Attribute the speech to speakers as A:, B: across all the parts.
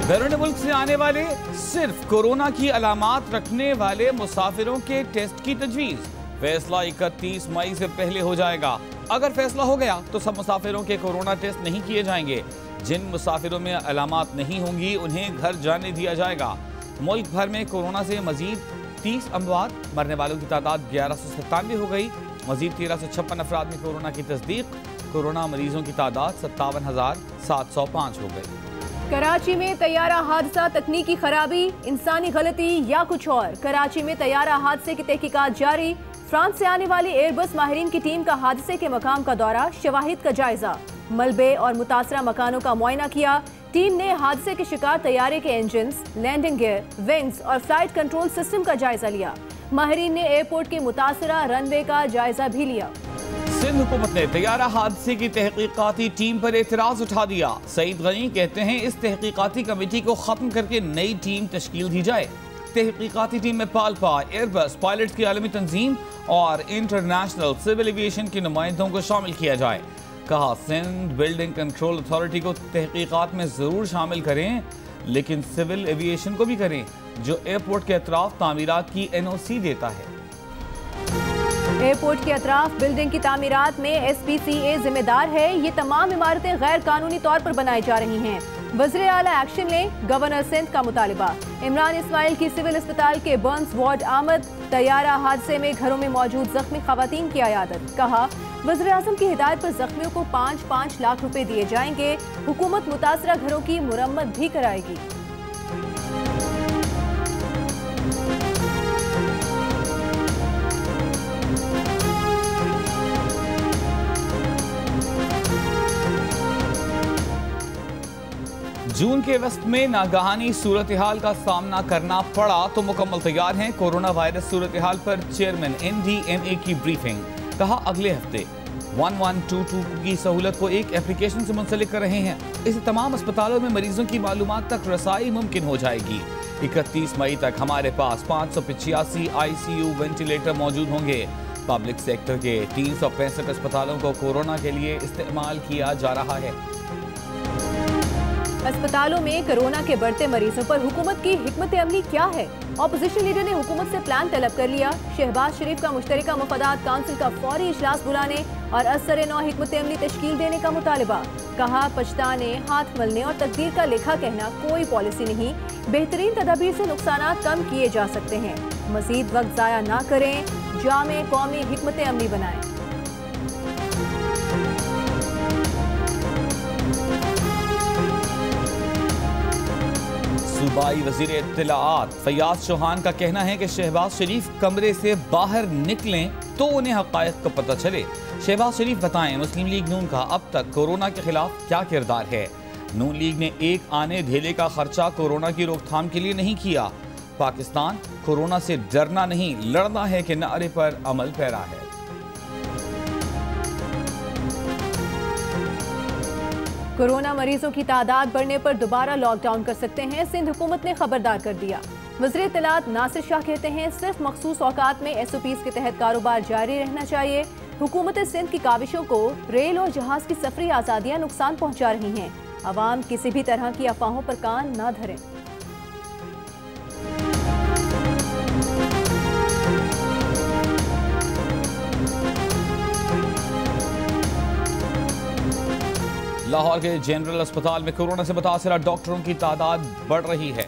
A: बैरून मुल्क से आने वाले सिर्फ कोरोना की अलामात रखने वाले मुसाफिरों के टेस्ट की तजवीज़। फैसला 31 मई से पहले हो जाएगा। अगर फैसला हो गया तो सब मुसाफिरों के कोरोना टेस्ट नहीं किए जाएंगे। जिन मुसाफिरों में अलामात नहीं होंगी उन्हें घर जाने दिया जाएगा। मुल्क भर में कोरोना से मजीद 30 अमवात, मरने वालों की तादाद 1197 हो गई। मजीद 1356 अफराद में कोरोना की तस्दीक। कोरोना मरीजों की तादाद 57,705 हो गई।
B: कराची में तैयारा हादसा, तकनीकी खराबी, इंसानी गलती या कुछ और। कराची में तैयारा हादसे की तहकीकात जारी। फ्रांस से आने वाली एयरबस माहिरीन की टीम का हादसे के मकाम का दौरा, शवाहिद का जायजा, मलबे और मुतासरा मकानों का मुआयना किया। टीम ने हादसे के शिकार तैयारे के इंजन्स, लैंडिंग गियर, विंग्स और फ्लाइट कंट्रोल सिस्टम का जायजा लिया। माहिरीन ने एयरपोर्ट के मुतासरा रनवे का जायजा भी लिया।
A: सिंध हुकूमत ने तैयारा हादसे की तहकीकाती टीम पर एतराज उठा दिया। सईद गनी कहते हैं इस तहकीकाती कमेटी को खत्म करके नई टीम तश्कील दी जाए। तहकीकाती टीम में पालपा, एयरबस, पायलट्स की आलमी तंजीम और इंटरनेशनल सिविल एविएशन के नुमाइंदों को शामिल किया जाए। कहा सिंध बिल्डिंग कंट्रोल अथॉरिटी को तहकीकात में जरूर शामिल करें, लेकिन सिविल एविएशन को भी करें जो एयरपोर्ट के अतराफ तामीरात की NOC देता है।
B: एयरपोर्ट के अतराफ बिल्डिंग की तामीरात में SPCA जिम्मेदार है। ये तमाम इमारतें गैर कानूनी तौर पर बनाई जा रही हैं। वज़ीर आला एक्शन लें, गवर्नर सिंध का मुतालिबा। इमरान इस्माइल की सिविल अस्पताल के बर्न्स वार्ड आमद। तैयारा हादसे में घरों में मौजूद जख्मी खवातीन की अयादत। कहा वज़ीर आज़म की हिदायत पर जख्मियों को 5-5 लाख रुपए दिए जाएंगे। हुकूमत मुतासरा घरों की मुरम्मत भी कराएगी।
A: जून के वस्त में नागहानी सूरत हाल का सामना करना पड़ा तो मुकम्मल तैयार हैं। कोरोना वायरस सूरत हाल पर चेयरमैन NDMA की ब्रीफिंग। कहा अगले हफ्ते 1122 की सहूलत को एक एप्लीकेशन से मुंसलिक कर रहे हैं। इससे तमाम अस्पतालों में मरीजों की मालूमात तक रसाई मुमकिन हो जाएगी। 31 मई तक हमारे पास 585 ICU वेंटिलेटर मौजूद होंगे। पब्लिक सेक्टर के 365 अस्पतालों को कोरोना के लिए इस्तेमाल किया जा रहा है।
B: अस्पतालों में कोरोना के बढ़ते मरीजों पर हुकूमत की हिकमत अमली क्या है? ऑपोजिशन लीडर ने हुकूमत से प्लान तलब कर लिया। शहबाज शरीफ का मुश्तरका मुफादात काउंसिल का फौरी इजलास बुलाने और असर नौ हिकमत अमली तश्कील देने का मुतालबा। कहा पछताने, हाथ मलने और तकदीर का लेखा कहना कोई पॉलिसी नहीं। बेहतरीन तदाबीर से नुकसानात कम किए जा सकते हैं। मजीद वक्त ज़ाया ना करें, जामे कौमी हिकमत अमली बनाएं।
A: सूबाई वजीर इत्तलाआत फयाज चौहान का कहना है कि शहबाज शरीफ कमरे से बाहर निकलें तो उन्हें हक़ाइक़ का पता चले। शहबाज शरीफ बताएं मुस्लिम लीग नून का अब तक कोरोना के खिलाफ क्या किरदार है। नून लीग ने एक आने ढेले का खर्चा कोरोना की रोकथाम के लिए नहीं किया। पाकिस्तान कोरोना से डरना नहीं लड़ना है के नारे पर अमल पैरा है।
B: कोरोना मरीजों की तादाद बढ़ने पर दोबारा लॉकडाउन कर सकते हैं। सिंध हुकूमत ने खबरदार कर दिया। वज़ीर इत्तलाआत नासिर शाह कहते हैं सिर्फ मखसूस औकात में SOPs के तहत कारोबार जारी रहना चाहिए। हुकूमत सिंध की काविशों को रेल और जहाज की सफरी आज़ादियाँ नुकसान पहुँचा रही हैं। अवाम किसी भी तरह की अफवाहों पर कान न धरें।
A: लाहौर के जनरल अस्पताल में कोरोना से मुतासरा डॉक्टरों की तादाद बढ़ रही है।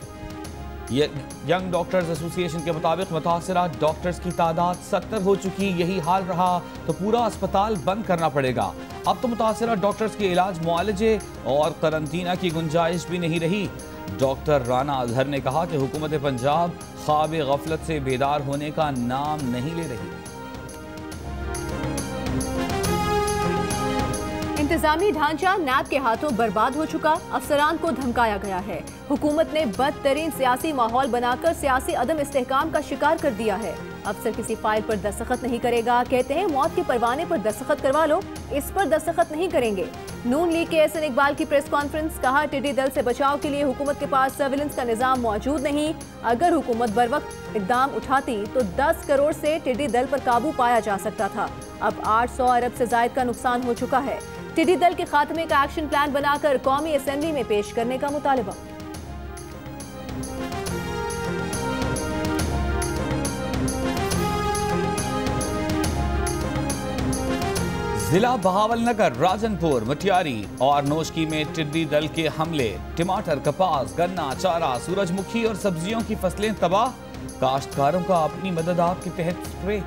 A: यंग डॉक्टर्स एसोसिएशन के मुताबिक मुतासरा डॉक्टर्स की तादाद 70 हो चुकी। यही हाल रहा तो पूरा अस्पताल बंद करना पड़ेगा। अब तो मुतासरा डॉक्टर्स के इलाज, मुआलजे और करंतना की गुंजाइश भी नहीं रही। डॉक्टर राना अजहर ने कहा कि हुकूमत पंजाब ख्वाब गफलत से बेदार होने का नाम नहीं ले रही।
B: इंतजामी ढांचा नैब के हाथों बर्बाद हो चुका। अफसरान को धमकाया गया है। हुकूमत ने बदतरीन सियासी माहौल बनाकर सियासी अदम इस्तेहकाम का शिकार कर दिया है। अफसर किसी फाइल पर दस्तखत नहीं करेगा। कहते हैं मौत के परवाने पर दस्तखत करवा लो, इस पर दस्तखत नहीं करेंगे। नून लीग के SN इकबाल की प्रेस कॉन्फ्रेंस। कहा टिड्डी दल से बचाव के लिए हुकूमत के पास सर्विलेंस का निजाम मौजूद नहीं। अगर हुकूमत बर वक्त इकदाम उठाती तो 10 करोड़ से टिड्डी दल पर काबू पाया जा सकता था। अब 800 अरब से जायद का नुकसान हो चुका है। टिड्डी दल के खात्मे का एक्शन प्लान बनाकर कौमी असेंबली में पेश करने का मुतालबा।
A: जिला बहावलनगर, राजनपुर, मटियारी और नोशकी में टिड्डी दल के हमले। टमाटर, कपास, गन्ना, चारा, सूरजमुखी और सब्जियों की फसलें तबाह। काश्तकारों का अपनी मदद आप के तहत स्प्रे।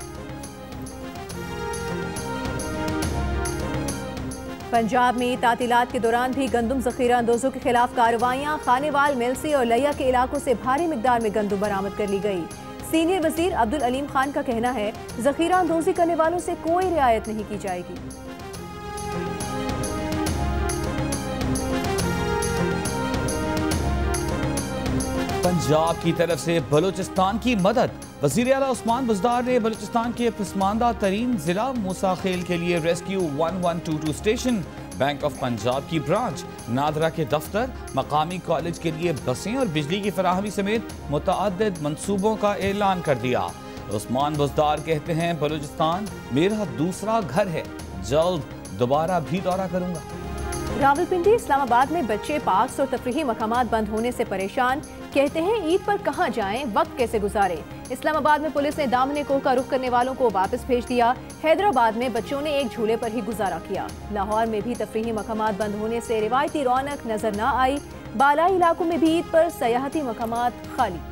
B: पंजाब में तातीलात के दौरान भी गंदुम जखीरा अंदोजों के खिलाफ कार्रवाइयां। खानेवाल, मेलसी और लिया के इलाकों से भारी मिकदार में गंदुम बरामद कर ली गई। सीनियर वजीर अब्दुल अलीम खान का कहना है, जखीरा अंदोजी करने वालों से कोई रियायत नहीं की जाएगी।
A: पंजाब की तरफ से बलूचिस्तान की मदद। वजीर आला उस्मान बुज़दार ने बलूचिस्तान के पसमानदा तरीन जिला मूसा खेल के लिए rescue 1122 station, bank of Punjab की ब्रांच, नादरा के दफ्तर, मकामी कॉलेज के लिए बसें और बिजली की फराहमी समेत मुतअद्दिद मंसूबों का ऐलान कर दिया। उस्मान बुज़दार कहते हैं, बलूचिस्तान मेरा दूसरा घर है, जल्द दोबारा भी दौरा करूंगा।
B: रावलपिंडी, इस्लामाबाद में बच्चे पार्क्स और तफरीही मकामात बंद होने से परेशान। कहते हैं, ईद पर कहां जाएं, वक्त कैसे गुजारें। इस्लामाबाद में पुलिस ने दामने कोह का रुख करने वालों को वापस भेज दिया। हैदराबाद में बच्चों ने एक झूले पर ही गुजारा किया। लाहौर में भी तफरीही मकामात बंद होने से रिवायती रौनक नजर न आई। बालाई इलाकों में भी ईद पर सयाहती मकामात खाली।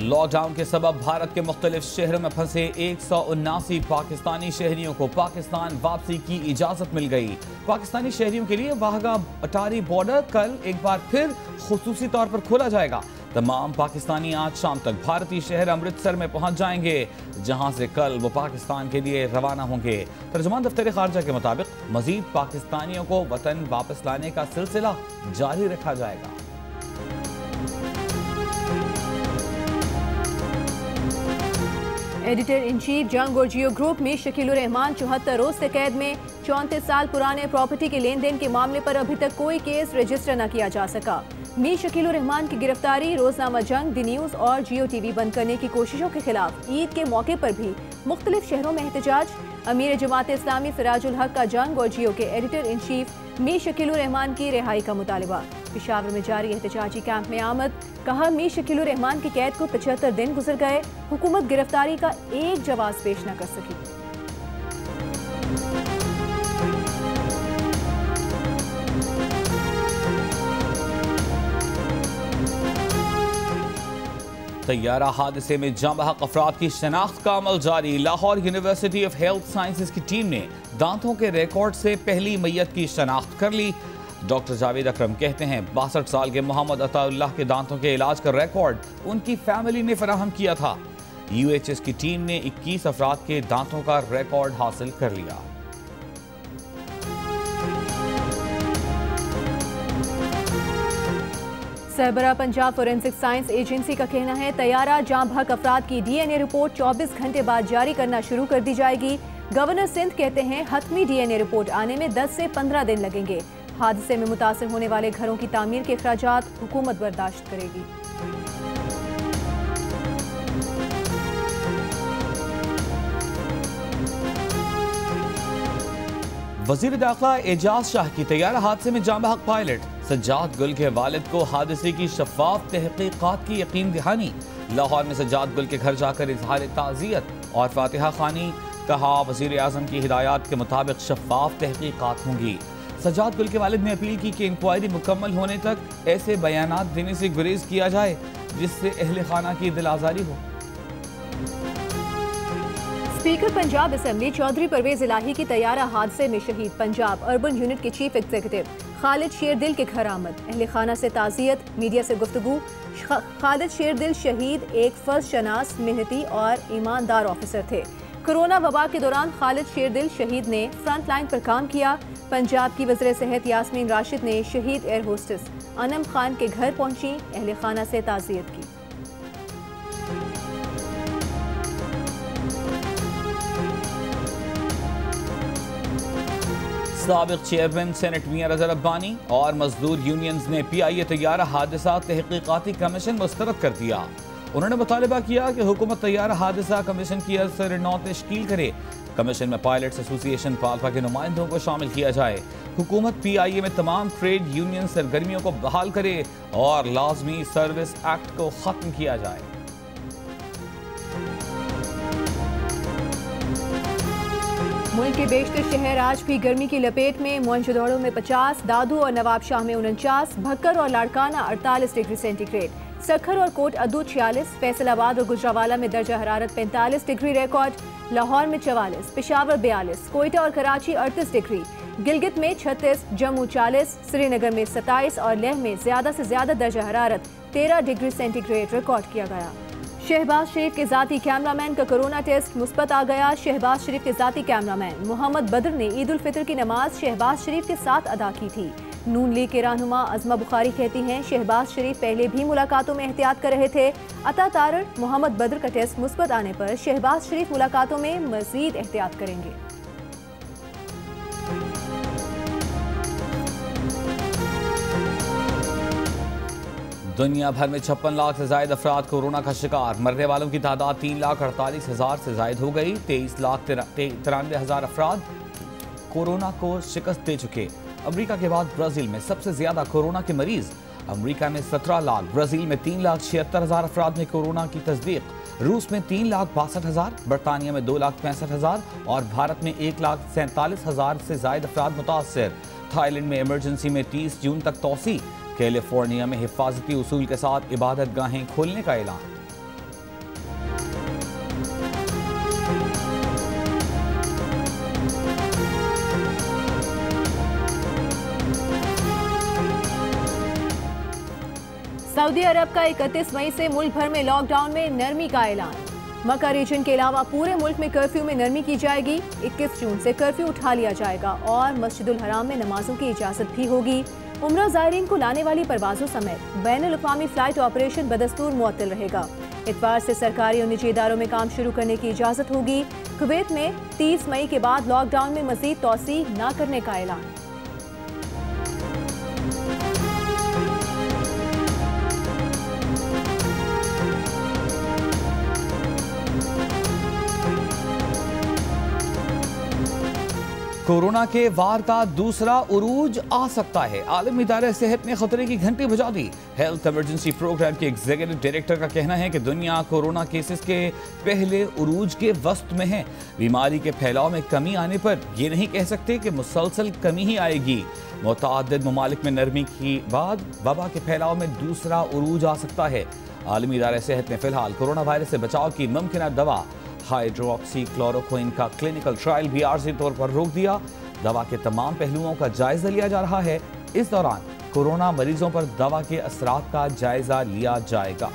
A: लॉकडाउन के सबब भारत के मुख्तलिफ शहरों में फंसे 179 पाकिस्तानी शहरियों को पाकिस्तान वापसी की इजाजत मिल गई। पाकिस्तानी शहरियों के लिए वाहगा अटारी बॉर्डर कल एक बार फिर खुसूसी तौर पर खोला जाएगा। तमाम पाकिस्तानी आज शाम तक भारतीय शहर अमृतसर में पहुंच जाएंगे, जहां से कल वो पाकिस्तान के लिए रवाना होंगे। तर्जुमान दफ्तर खारजा के मुताबिक मजीद पाकिस्तानियों को वतन वापस लाने का सिलसिला जारी रखा जाएगा।
B: एडिटर इन चीफ जंग और जियो ग्रुप में शकीलुर रहमान 74 रोज से कैद में। 34 साल पुराने प्रॉपर्टी के लेन देन के मामले पर अभी तक कोई केस रजिस्टर न किया जा सका। मीर शकीलुर रहमान की गिरफ्तारी, रोजनामा जंग, दी न्यूज और जियो टीवी बंद करने की कोशिशों के खिलाफ ईद के मौके पर भी मुख्तलिफ शहरों में एहतजाज। अमीर जमात इस्लामी सिराजुल हक का जंग और जियो के editor in chief Mir Shakilur Rahman की रिहाई का मुतालबा। पेशावर में जारी एहतजाजी कैंप में आमद। कहा, मीर शकीलुर रहमान की कैद को 75 दिन गुजर गए, हुकूमत गिरफ्तारी का एक जवाब पेश न कर सकी।
A: तैयारा हादसे में जाँ बहक अफराद की शनाख्त का अमल जारी। Lahore university of health sciences की टीम ने दांतों के रिकॉर्ड से पहली मैयत की शनाख्त कर ली। डॉक्टर जावेद अकरम कहते हैं, 62 साल के मोहम्मद अताउल्लाह के दांतों के इलाज का रिकॉर्ड उनकी फैमिली ने फराहम किया था। यूएचएस की टीम ने 21 अफराद के दांतों का रिकॉर्ड हासिल कर लिया।
B: सरबरा पंजाब फोरेंसिक साइंस एजेंसी का कहना है, तैयारा जाँ बहक अफराद की डीएनए रिपोर्ट 24 घंटे बाद जारी करना शुरू कर दी जाएगी। गवर्नर सिंध कहते हैं, हतमी डीएनए रिपोर्ट आने में 10 से 15 दिन लगेंगे। हादसे में मुतासिर होने वाले घरों की तामीर के अखराजात हुकूमत बर्दाश्त करेगी।
A: वजीर दाखिला एजाज शाह की तैयारा हादसे में जाँ बहक पायलट सज्जाद गुल के वालिद को हादसे की शफाफ तहकीकात की यकीन दहानी। लाहौर में सज्जाद गुल के घर जाकर इजहार ताज़ियत और फातिहा खानी। कहा, वजीर आज़म की हिदायत के मुताबिक शफाफ तहकीकात होंगी। सज्जाद गुल के वालिद ने अपील की कि इंक्वायरी मुकम्मल होने तक ऐसे बयानात देने से गुरेज किया जाए जिससे अहले खाना की दिल आज़ारी हो।
B: स्पीकर पंजाब असेंबली चौधरी परवेज इलाही की तैयारा हादसे में शहीद पंजाब अर्बन यूनिट के चीफ एग्जीक्यूटिव खालिद शेरदिल के घर आमद। अहले खाना से ताज़ियत, मीडिया से गुफ्तगू। खालिद शेरदिल शहीद एक फर्ज शनास, मेहनती और ईमानदार ऑफिसर थे। कोरोना वबा के दौरान खालिद शेरदिल शहीद ने फ्रंट लाइन पर काम किया। पंजाब की वज़ीर सेहत यास्मीन राशिद ने शहीद एयर होस्टेस अनम खान के घर पहुंची, अहले खाना से ताज़ियत की।
A: साबिक चेयरमैन सेनेट मियां रज़ा रब्बानी और मजदूर यूनियंस ने PIA तैयारा हादसा तहकीकाती कमीशन मुस्तरद कर दिया। उन्होंने मुतालबा किया कि हुकूमत तैयारा हादसा कमीशन की असर नौ तश्कील करे। कमीशन में पायलट्स एसोसिएशन पाल्पा के नुमाइंदों को शामिल किया जाए। हुकूमत PIA में तमाम ट्रेड यूनियन सरगर्मियों को बहाल करे और लाजमी सर्विस एक्ट को खत्म किया जाए।
B: मुल्क के बेशतर शहर आज भी गर्मी की लपेट में। मोहनजोदड़ो में 50, दादू और नवाबशाह में 49, भक्कर और लाड़काना 48 डिग्री सेंटीग्रेड, सखर और कोट अदू 46, फैसलाबाद और गुजरावाला में दर्जा हरारत 45 डिग्री रिकॉर्ड, लाहौर में 44, पेशावर 42, कोयटा और कराची 38 डिग्री, गिलगित में 36, जम्मू 40, श्रीनगर में 27 और लेह में ज्यादा से ज्यादा दर्जा हरारत 13 डिग्री सेंटीग्रेड रिकॉर्ड किया गया। शहबाज शरीफ के जाती कैमरामैन का कोरोना टेस्ट मुस्बत आ गया। शहबाज शरीफ के जाती कैमरामैन मोहम्मद बद्र ने ईद उल फितर की नमाज शहबाज शरीफ के साथ अदा की थी। नून लीग के रहनुमा अज़मा बुखारी कहती हैं शहबाज शरीफ पहले भी मुलाकातों में एहतियात कर रहे थे। अता तारण मोहम्मद बद्र का टेस्ट मुस्बत आने पर शहबाज शरीफ मुलाकातों में मजीद एहतियात करेंगे।
A: दुनिया भर में 56 लाख से ज्यादा अफराद कोरोना का शिकार। मरने वालों की तादाद 3,48,000 से ज्यादा हो गई। 23,93,000 अफराद कोरोना को शिकस्त दे चुके। अमेरिका के बाद ब्राजील में सबसे ज्यादा कोरोना के मरीज। अमेरिका में 17 लाख, ब्राजील में 3,76,000 अफराद में कोरोना की तस्दीक। रूस में 3,62,000, बरतानिया में 2,65,000 और भारत में 1,47,000 से ज्यादा अफराद मुतासर। थाईलैंड में इमरजेंसी में 30 जून तक तोसी। कैलिफोर्निया में हिफाजती उसूल के साथ इबादत गाहें खोलने का ऐलान।
B: सऊदी अरब का 31 मई से मुल्क भर में लॉकडाउन में नरमी का ऐलान। मक्का रीजन के अलावा पूरे मुल्क में कर्फ्यू में नरमी की जाएगी। 21 जून से कर्फ्यू उठा लिया जाएगा और मस्जिदुल हराम में नमाजों की इजाजत भी होगी। उम्रा ज़ायरीन को लाने वाली परवाजों समेत बैनुल अक़वामी फ्लाइट ऑपरेशन बदस्तूर मुअत्तल रहेगा। इतवार से सरकारी और निजी इदारों में काम शुरू करने की इजाजत होगी। कुवैत में 30 मई के बाद लॉकडाउन में मजीद तोसी न करने का ऐलान।
A: कोरोना के वार का दूसरा उरूज आ सकता है। आलमी इदारे सेहत ने खतरे की घंटी बजा दी। हेल्थ इमरजेंसी प्रोग्राम के एग्जीक्यूटिव डायरेक्टर का कहना है कि दुनिया कोरोना केसेस के पहले उरूज के वस्त में है। बीमारी के फैलाव में कमी आने पर ये नहीं कह सकते कि मुसलसल कमी ही आएगी। मुतअद्दिद ममालिक में नरमी के बाद वबा के फैलाव में दूसरा उरूज आ सकता है। आलमी इदारे सेहत ने फिलहाल कोरोना वायरस से बचाव की मुमकिन दवा हाइड्रोक्सी क्लोरोक्विन का क्लिनिकल ट्रायल भी आर्जी तौर पर रोक दिया। दवा के तमाम पहलुओं का जायजा लिया जा रहा है। इस दौरान कोरोना मरीजों पर दवा के असरात का जायजा लिया जाएगा।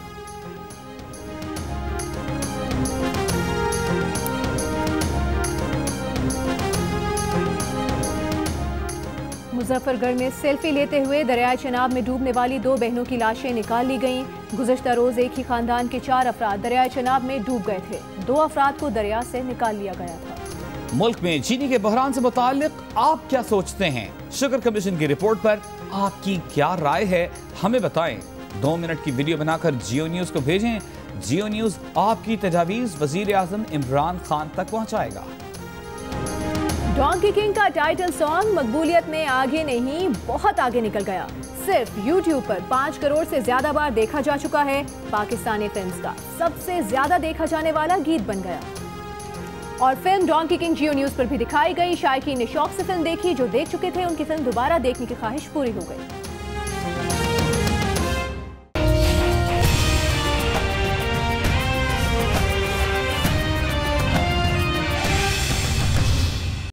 B: मुजफ्फरगढ़ में सेल्फी लेते हुए दरियाए चनाब में डूबने वाली 2 बहनों की लाशें निकाल ली गईं। गुज़श्ता रोज एक ही खानदान के 4 अफराद दरियाए चनाब में डूब गए थे। 2 अफराद को दरिया से निकाल लिया गया था।
A: मुल्क में चीनी के बहरान से मुताल्लिक आप क्या सोचते हैं? शुगर कमीशन की रिपोर्ट पर आपकी क्या राय है, हमें बताएं। 2 मिनट की वीडियो बनाकर जियो न्यूज को भेजें। जियो न्यूज आपकी तजावीज वजीर आजम इमरान खान तक पहुंचाएगा।
B: डोंकी किंग का टाइटल सॉन्ग मकबूलियत में आगे नहीं, बहुत आगे निकल गया। सिर्फ YouTube पर 5 करोड़ से ज्यादा बार देखा जा चुका है। पाकिस्तानी फिल्म्स का सबसे ज्यादा देखा जाने वाला गीत बन गया। और फिल्म डोंकी किंग जियो न्यूज पर भी दिखाई गई। शायकीन ने शौक से फिल्म देखी। जो देख चुके थे उनकी फिल्म दोबारा देखने की ख्वाहिश पूरी हो गई।